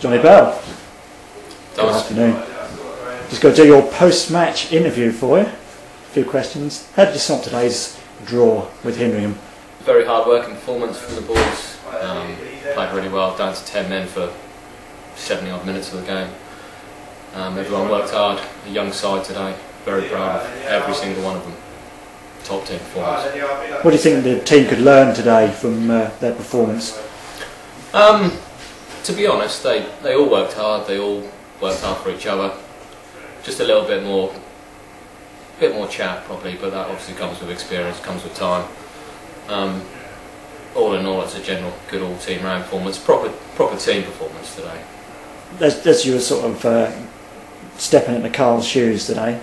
Johnny Bell. Good afternoon. Just got to do your post-match interview for you. A few questions. How did you sum up today's draw with Hindringham? Very hard working performance from the boys. Played really well, down to 10 men for 70 odd minutes of the game. Everyone worked hard. A young side today. Very proud of every single one of them. Top team performance. What do you think the team could learn today from their performance? To be honest, they all worked hard. They all worked hard for each other. Just a little bit more chat probably, but that obviously comes with experience, comes with time. All in all, it's a general good all-team round performance, proper team performance today. As you were sort of stepping into Carl's shoes today,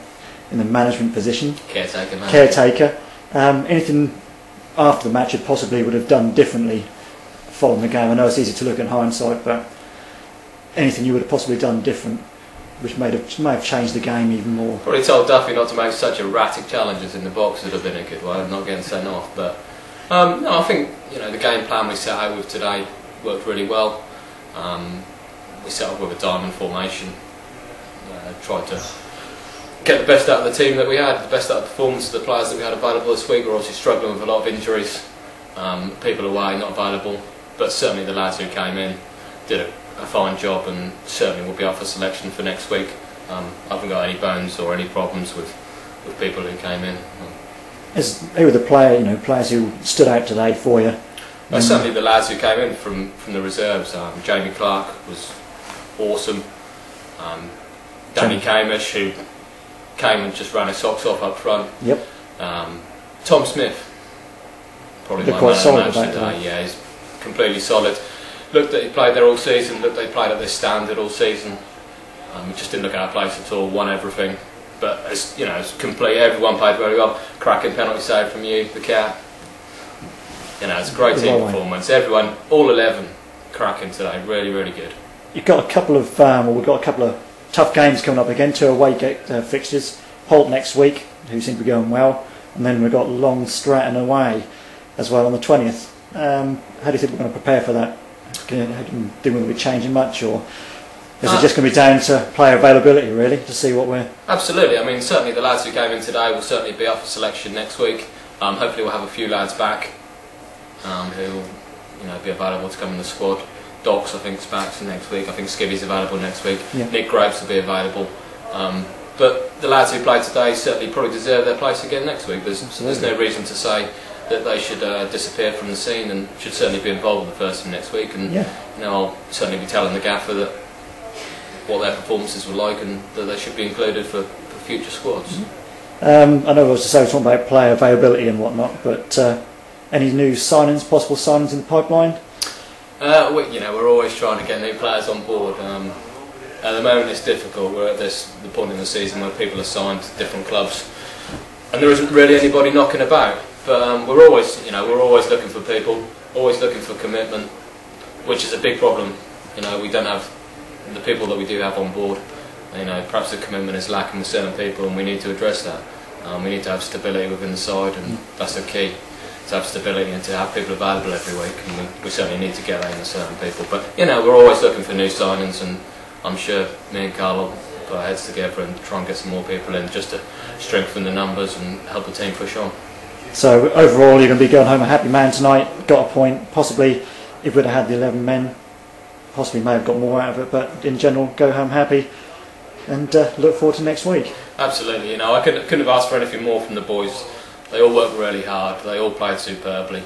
in the management position, caretaker. Anything after the match you possibly would have done differently following the game? I know it's easy to look in hindsight, but anything you would have possibly done different, which may have changed the game even more? Probably told Duffy not to make such erratic challenges in the box. Would have been a good one, not getting sent off. But no, I think the game plan we set out with today worked really well. We set up with a diamond formation. Tried to get the best out of the team that we had, the best out of the performance of the players that we had available this week. We're obviously struggling with a lot of injuries, people away, not available, but certainly the lads who came in did a fine job and certainly will be up for selection for next week. I haven't got any bones or any problems with people who came in. Who were the players who stood out today for you? Certainly the lads who came in from the reserves. Jamie Clark was awesome. Danny Camish, who came and just ran his socks off up front. Yep. Tom Smith, probably my man of the match today. Yeah, he's completely solid. Looked that he played there all season. Looked that he played at this standard all season. He just didn't look out of place at all. Won everything. But as complete. Everyone played very well. Cracking penalty save from you, the cat. It's a great team performance. Everyone, all 11, cracking today. Really, really good. You've got a couple of we've got a couple of tough games coming up again. 2 away fixtures. Holt next week, who seem to be going well, and then we've got Long Stratton away as well on the 20th. How do you think we're going to prepare for that? Do you think we'll be changing much, or is it just going to be down to player availability really to see what we're? Absolutely. I mean, certainly the lads who came in today will certainly be up for selection next week. Hopefully we'll have a few lads back who will be available to come in the squad. Docs, I think, is back next week. I think Skivvy's available next week. Yeah. Nick Graves will be available. But the lads who played today certainly probably deserve their place again next week. There's no reason to say that they should disappear from the scene, and should certainly be involved in the first team next week. And I'll certainly be telling the gaffer that what their performances were like, and that they should be included for future squads. I know I was just talking about player availability and whatnot, but any new signings, possible signings in the pipeline? We're always trying to get new players on board. At the moment it's difficult. We're at the point in the season where people are signed to different clubs and there isn't really anybody knocking about. But we're always looking for people, always looking for commitment, which is a big problem. We don't have the people that we do have on board. Perhaps the commitment is lacking with certain people, and we need to address that. We need to have stability within the side, and that's the key. To have stability and to have people available every week, and we certainly need to get that in certain people. But we're always looking for new signings, and I'm sure me and Carl will put our heads together and try and get some more people in, just to strengthen the numbers and help the team push on. So overall you're going to be going home a happy man tonight, got a point. Possibly if we'd have had the 11 men, possibly may have got more out of it, but in general go home happy and look forward to next week. Absolutely. I couldn't have asked for anything more from the boys. They all worked really hard, they all played superbly.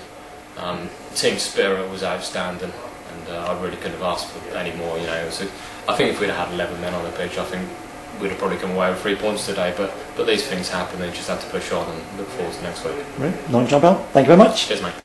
Team spirit was outstanding, and I really couldn't have asked for any more. I think if we'd have had 11 men on the pitch, I think we'd have probably come away with 3 points today, but these things happen, they just have to push on and look forward to next week. Right. John Bell, thank you very much. Cheers, mate.